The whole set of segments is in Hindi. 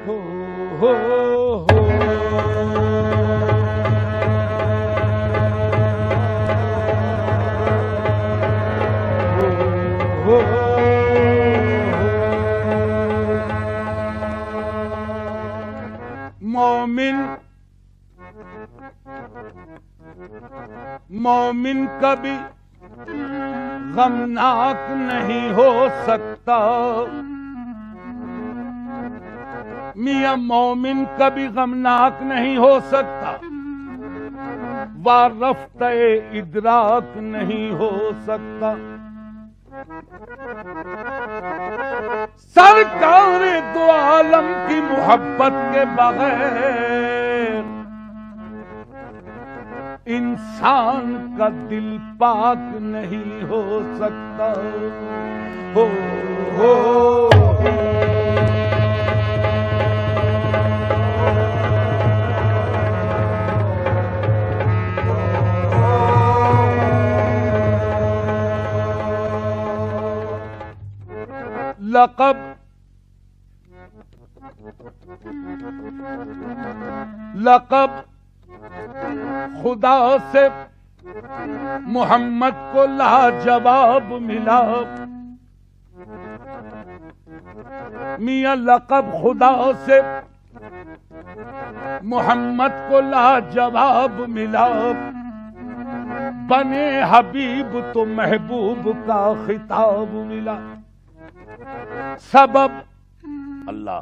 हो हो हो हो मोमिन कभी गमनाक नहीं हो सकता। मियां मोमिन कभी गमनाक नहीं हो सकता, वारफ्ते इदराक नहीं हो सकता। सरकार दो आलम की मोहब्बत के बगैर इंसान का दिल पाक नहीं हो सकता। हो हो लक़ब खुदा से मोहम्मद को लाजवाब मिला। मियां लक़ब खुदा से मोहम्मद को लाजवाब मिला। बने हबीब तो महबूब का खिताब मिला। सबब अल्लाह,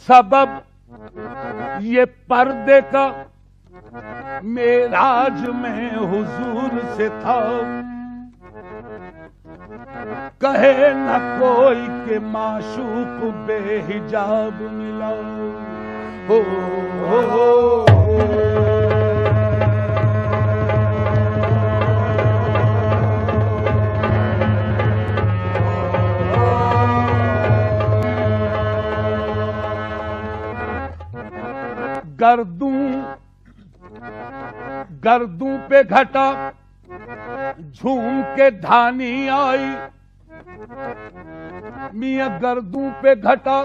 सबब ये पर्दे का मेराज में हुजूर से था। कहे न कोई के माशूक बेहिजाब मिला। हो हो गर्दू पे घटा झूम के धानी आई। मियां गर्दू पे घटा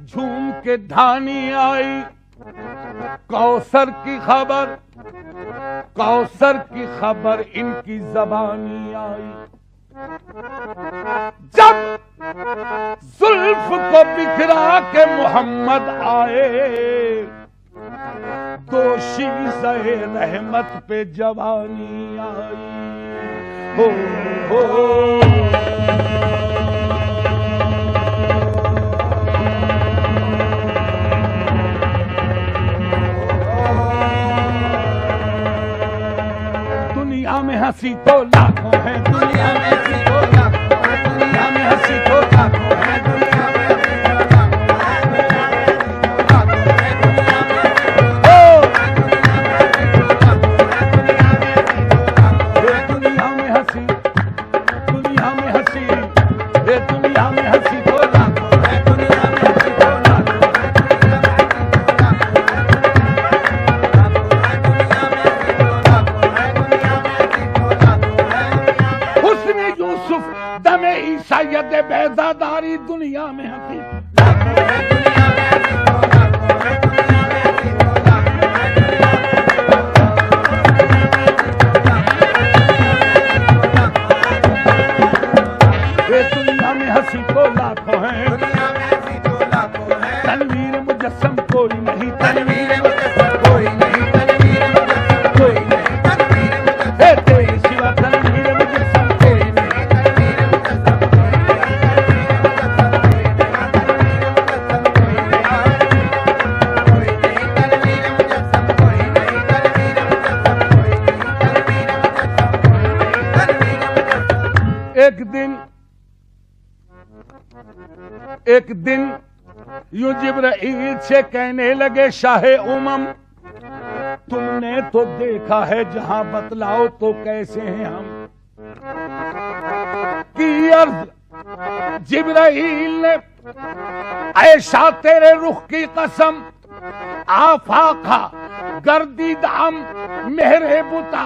झूम के धानी आई। कौसर की खबर इनकी जबानी आई। जब जुल्फ को बिखरा के मोहम्मद आए, दोषी सहे रहमत पे जवानी आई। हो हो दुनिया में हंसी तो लाखों है, दुनिया में हंसी तो लाखों है, दुनिया में हंसी तो लाखों है, दुनिया में बेजादारी दुनिया में हंसी। दुनिया में हंसी तो लाखों है, तनवीर मुजस्सम कोई नहीं, तनवीर मुजस्सम कोई नहीं, तनवीर मुजस्सम कोई नहीं, तनवीर मुजस्सम तेरे सिवा तनवीर मुजस्सम कोई नहीं, तनवीर मुजस्सम एक दिन यूं जिब्राइल से कहने लगे, शाहे उमम तुमने तो देखा है जहां, बतलाओ तो कैसे हैं हम। की अर्ज जिब्राइल ने, ऐशा तेरे रुख की कसम, आफाका गर्दीदाम मेहरे बुता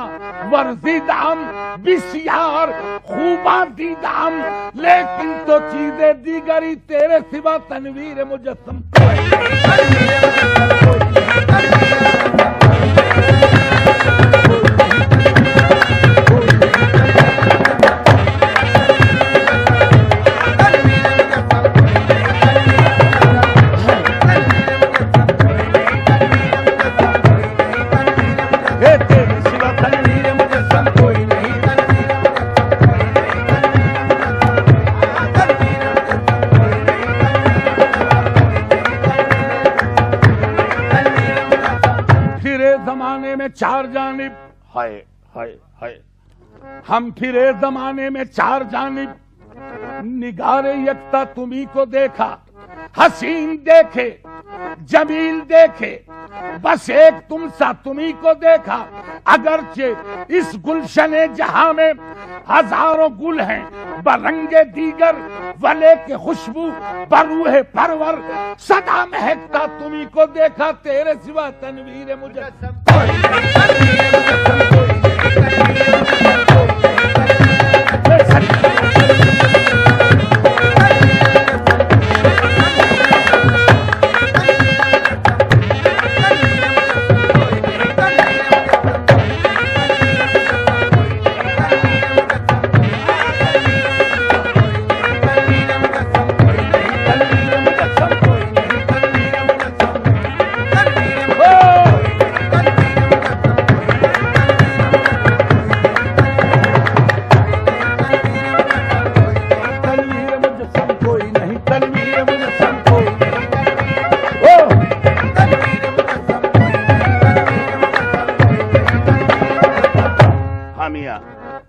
वर्जीदाम बिस्यार खूबा दीदाम, लेकिन तो चीजें दीगरी तेरे सिवा तनवीर मुजस्सम। चार जानिब हाय हाय हाय, हम फिरे जमाने में चार जानिब, निगारे यकता तुम्ही को देखा, हसीन देखे जमील देखे, बस एक तुम सा तुम्ही को देखा। अगरचे इस गुलशने जहां में हजारों गुल हैं, बरंगे दीगर वले के खुशबू बरूहे परवर, सदा महकता तुम्ही को देखा, तेरे सिवा तनवीर मुजस्सम।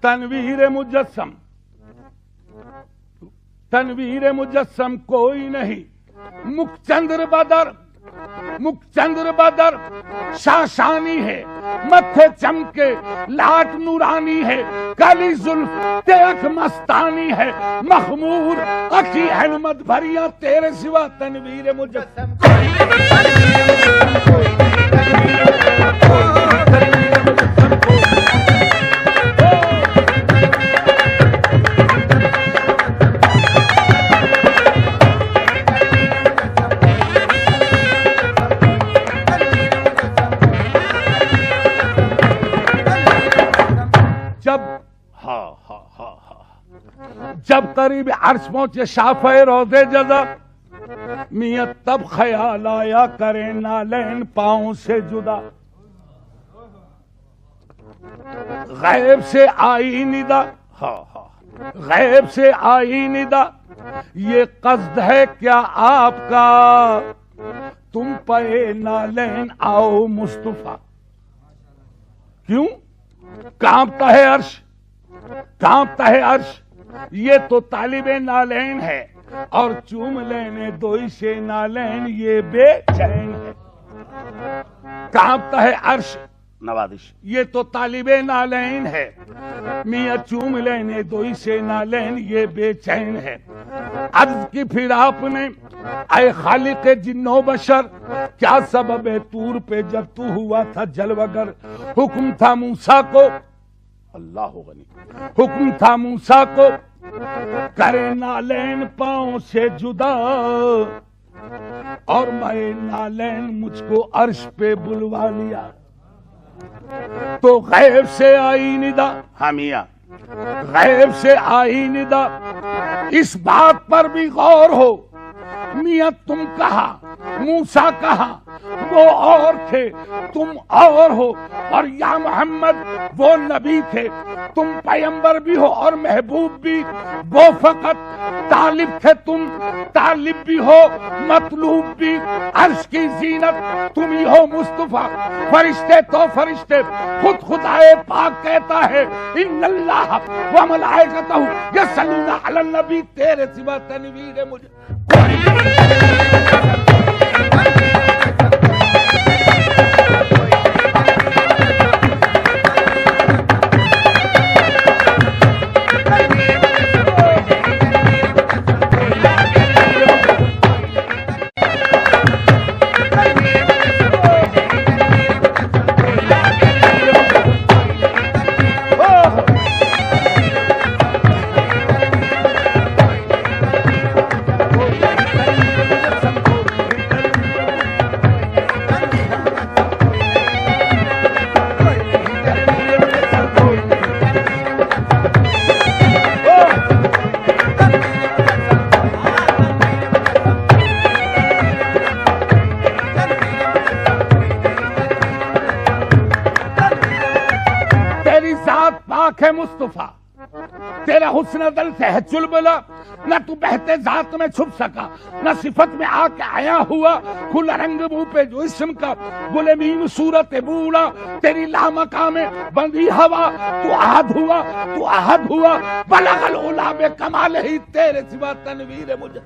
तनवीर मुजस्सम, तनवीर मुजस्सम कोई नहीं, मुखचंद्र बदर शाशानी है, मत्थे चमके लाट नूरानी है, काली जुल्फ तेख मस्तानी है, मखमूर अखी अहमद भरिया, तेरे सिवा तनवीर मुजस्सम। जब करीब अर्श पहुंचे शाफ़े रोज़े जज़ा, मियां तब ख्याल आया करे नालैन पाँव से जुदा। गैब से आई निदा, गैब से आई निदा, ये कस्द है क्या आपका, तुम पे नालैन आओ मुस्तफा। क्यों कांपता है अर्श, कांपता है अर्श, ये तो तालिबे नालैन है, और चूम लेने दोई से नालैन ये बेचैन है। कांपता है अर्श नवादिश, ये तो तालिबे नालैन है, मियां चूम लेने दोई से नालैन ये बेचैन है। अर्ज की फिर आपने आए खालिक जिन्नो बशर, क्या सबब है तूर पे जब तू हुआ था जलवगर। हुक्म था मूसा को, अल्लाह गनी, हुक्म था मूसा को करे नालैन पाँव से जुदा, और मैं नालैन मुझको अर्श पे बुलवा लिया। तो गैब से आई निदा, हामिया गैब से आई निदा, इस बात पर भी गौर हो, मियां तुम कहा मूसा कहा, वो और थे तुम और हो, और या मोहम्मद वो नबी थे, तुम पैगंबर भी हो और महबूब भी, वो फकत तालिब थे, तुम तालिब भी हो मतलूब भी। अर्श की जीनत तुम ही हो मुस्तफा, फरिश्ते तो फरिश्ते, खुद खुदाए पाक कहता है इन्नल्लाह व मलाइकतहू यसल्लूना अलन नबी, तेरे सिवा तनवीर मुझे। आंखें मुस्तफा, तेरा हुस्न दल से है चुलबुला, न तू बहते जात में छुप सका, न सिफत में आके आया हुआ, खुला रंग मुंह पे जो इस्म का, गुले मीन सूरत बूढ़ा, तेरी लामका में बंदी हवा, तू आहद हुआ, बलगल उला बे कमाल ही, तेरे सिवा तनवीर मुझे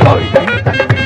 कोई नहीं।